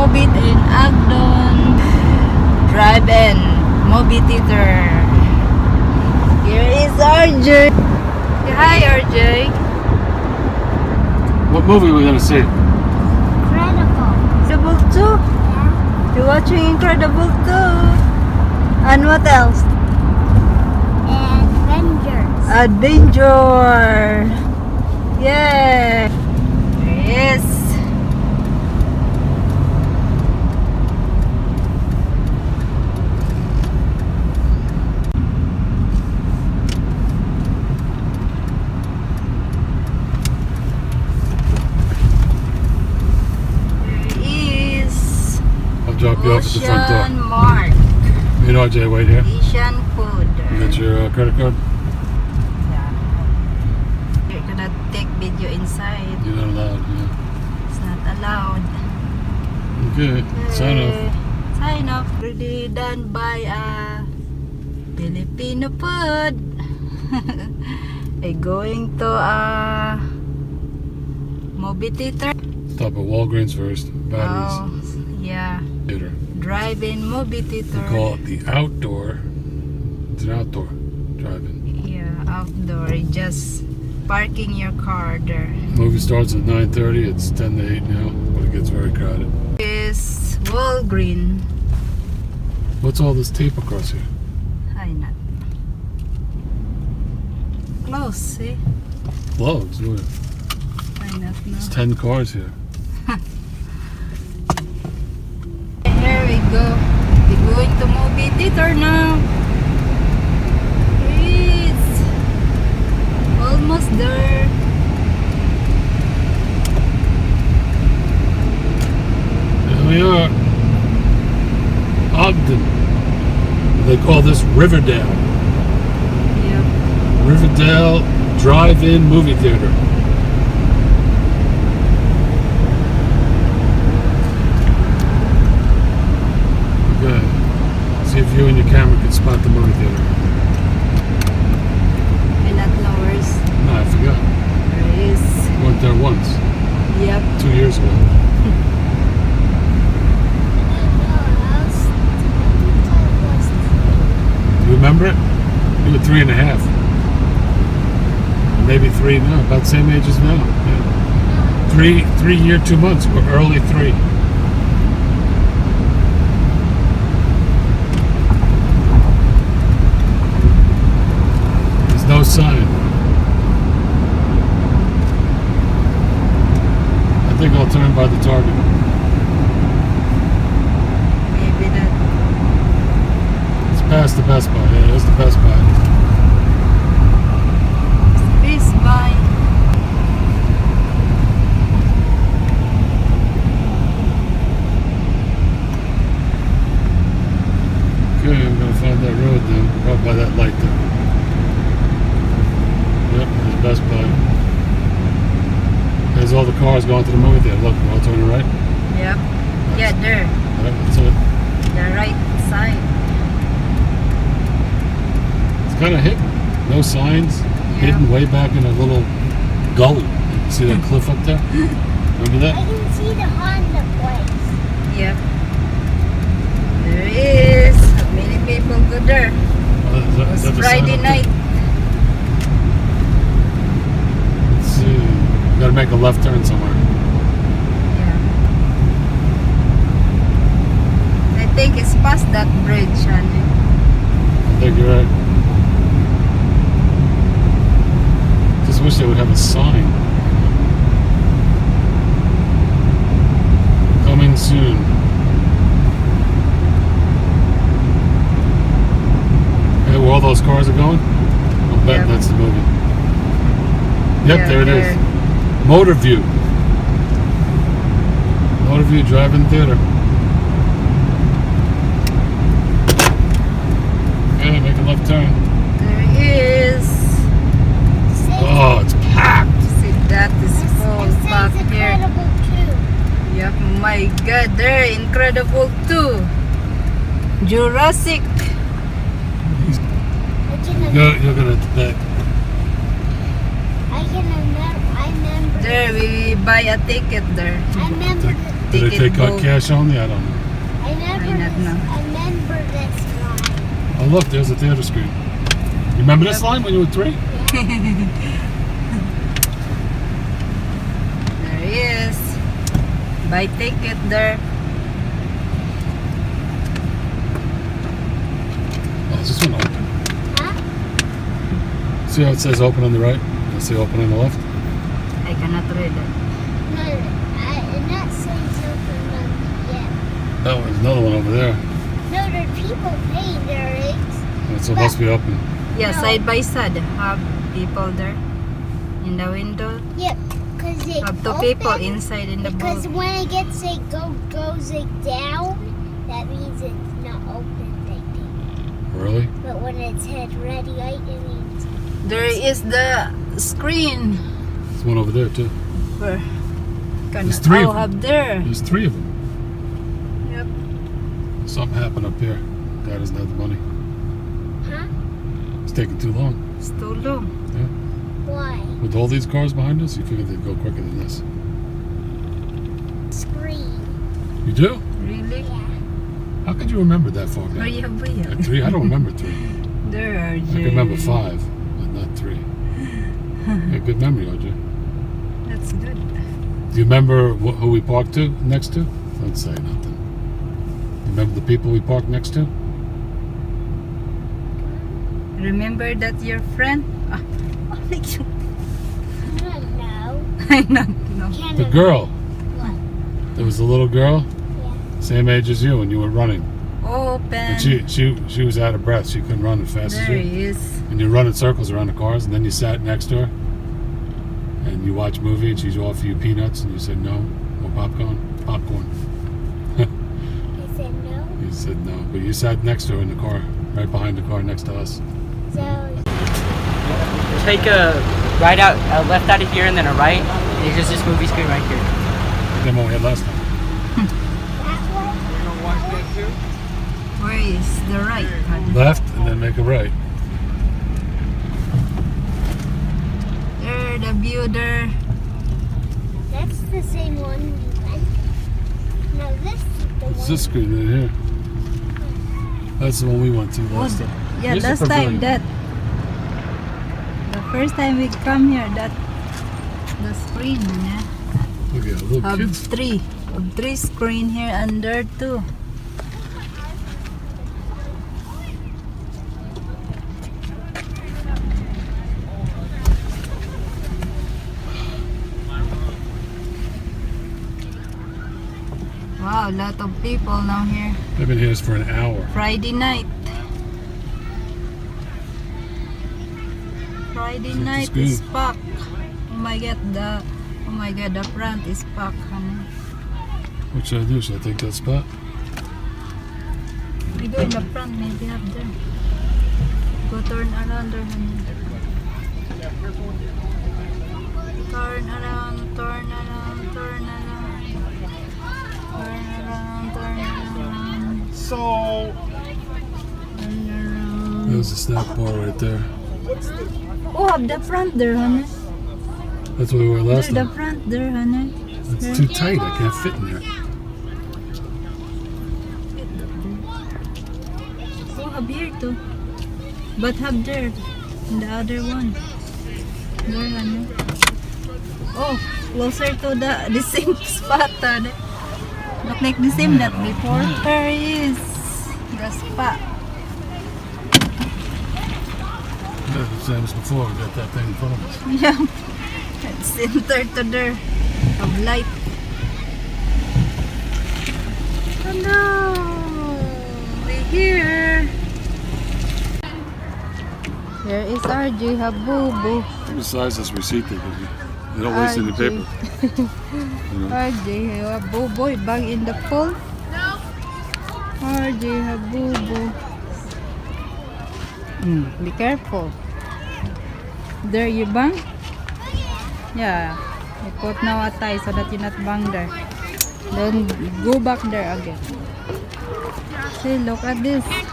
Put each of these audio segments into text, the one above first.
Mobit in Agdon Drive-In Movie Theater. Here is RJ. Hi RJ. What movie are we gonna see? Incredible 2? Yeah. You're watching Incredible 2. And what else? Adventure. Yeah. Yes. There is I'll drop you off at the front door. Ocean Mark. Me and RJ wait here. Asian food. You got your credit card? You're gonna take video inside. You're not allowed, yeah. It's not allowed. Okay, sign off. Sign off. Already done by Filipino food. I going to movie theater. Stop at Walgreens first. Batteries. Oh, yeah. Theater. Drive-in movie theater. We call it the outdoor. It's an outdoor drive-in. Yeah, outdoor. Just parking your car there. Movie starts at 9:30. It's 10 to 8 now, but it gets very crowded. Is Walgreen. What's all this tape across here? Ay, not. Close, see? Closed. Look. Ay, not, no. There's 10 cars here. Here we go. We're going to movie theater now. It's almost there. Here we are. Ogden. They call this Riverdale. Yep. Riverdale Drive-In Movie Theater. Okay. See if you and your camera can spot the movie theater. And not knowers. No, I forgot. There is. Went there once, Yep. 2 years ago. Do you remember it? You were 3.5. Maybe 3 now, about the same age as now. Yeah. 3 year, 2 months. We're early 3. There's no sign. I think I'll turn by the Target. Maybe that. It's past the Best Buy. Yeah, that's the Best Buy. Please buy. Okay, I'm gonna find that road then. Right by that light there. Yep, there's Best Buy. There's all the cars going to the movie theater. Look, I'll turn it right. Yep. Yeah, there. Yep, that's it. The right side. It's kind of hidden. No signs. Hidden way back in a little gully. You see that cliff up there? Remember that? I can see the Honda place. Yep. There is. Many people go there. Is that It's the sign Friday up there? night. Let's see. We gotta make a left turn somewhere. Yeah. I think it's past that bridge, Andy. I think you're right. Just wish they would have a sign. Coming soon. Hey, where all those cars are going? I'll bet Yep. that's the movie. Yep, Yeah, there it is. Motor View. Motor View Drive-In Theater. Okay, make a left turn. There is. Oh, it's packed. See, that is full It back says here. Incredible 2. Yep, my God, there, Incredible 2. Jurassic. You're gonna bet. I remember There, we buy a ticket there. I remember Do they take out both. cash only? I don't know. I never I don't know. remember this line. Oh look, there's a theater screen. Remember this line when you were 3? There he is. Buy ticket there. Oh, is this one open? Huh? See how it says open on the right? I see open on the left. I cannot read it. No, I'm not saying something yet. Oh, there's another one over there. No, there are people paying their eggs. It's supposed to be open. Yeah, No. side by side. Have people there in the window. Yep, because it Have 2 people inside in the Because boat. when it gets goes down, that means it's not open, I think. Really? But when it's head ready, it means There is the screen. There's one over there too. Where? There's 3 of them. Have there. There's 3 of them. Yep. Something happened up here. Guy doesn't have the money. huh? It's taking too long. It's too long. Why? With all these cars behind us, you figured they'd go quicker than this. Screen. You do? Really? Yeah. How could you remember that far back? Baya, baya. At 3? I don't remember 3. There are I can remember 5, but not 3. Yeah, good memory, RJ. That's good. Do you remember who we parked to next to? Don't say nothing. You remember the people we parked next to? Remember that your friend? Ah, I don't know. I don't know. Kind The of- girl. What? There was a little girl, Yeah. same age as you, and you were running. Open. And she was out of breath. She couldn't run as fast as There you. he is. And you run in circles around the cars, and then you sat next to her, and you watch a movie, and she'd offer you peanuts, and you said no popcorn. I said no. You said no, but you sat next to her in the car, right behind the car next to us. So Take a right out, a left out of here, and then a right. There's just this movie screen right here. Same one we had last time. that way. Where is the right? Honey? Left, and then make a right. There, the view there. That's the same one we went. No, this is the It's one. this screen right here. That's the one we went to last time. Yeah, Here's the last time pavilion. the first time we come here, the screen, yeah. Look at little Have kids. 3 screen here and there too. Wow, lot of people now here. I've been here for an hour. Friday night. Friday Check the night screen. is packed. Oh my god, the front is packed, honey. What should I do? Should I take that spot? We go in the front, maybe up there. Go turn around there, honey. Turn around, turn around, turn around. Turn around, turn around. Turn around. There's a snack bar right there. Oh, up the front there, honey. That's what we were last There, the time. front there, honey. It's too tight. I can't fit in there. Oh, up here too. But up there, in the other one. There, honey. Oh, closer to the same spot, honey. Look like the same that before. There is the spot. Yeah, the same as before. We got that thing in front of us. Yeah. It's center to there of light. Hello, we're here. Here is RJ Habubu. Besides this receipt, they don't waste any paper. You know? RJ Habubu, bag in the pool. RJ Habubu. Be careful. There you bang. Yeah, you put now a tie so that you not bang there. Then go back there again. See, look at this. It's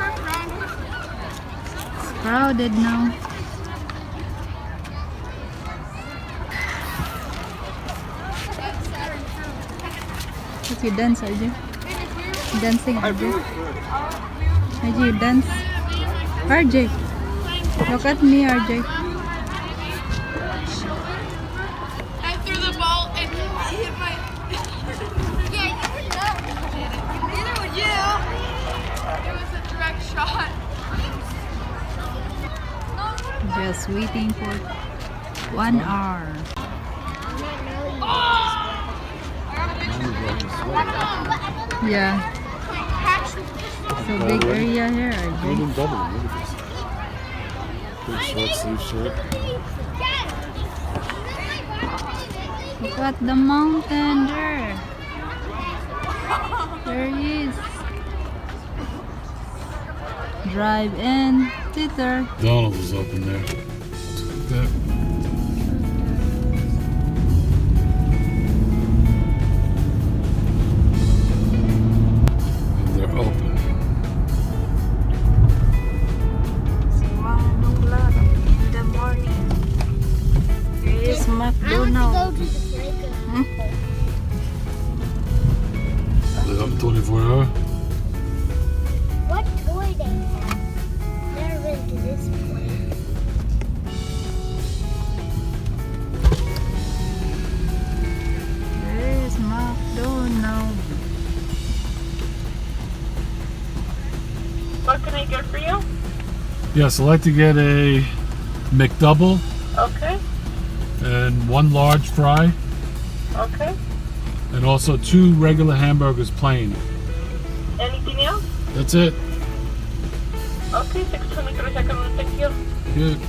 crowded now. What you dance, RJ? Dancing, RJ. RJ, you dance. RJ, look at me, RJ. I threw the ball and it hit my. Yeah, you would know. Neither would you. It was a direct shot. Just waiting for 1 hour. Yeah. So big area here, RJ. Golden double. Look at this. Big short sleeve shirt. Look at the mountain there. There he is. Drive-in theater. Donald was up in there. Look at that. And they're open. It's 1 o'clock in the morning. There is I want to go McDonald's. to the playground. They're open 24 hours. What toy they have? Never been to this place. There is McDonald's. What can I get for you? Yes, I'd like to get a McDouble Okay. and 1 large fry, Okay. and also 2 regular hamburgers plain. Anything else? That's it. Okay, 623 seconds. Thank you. Good.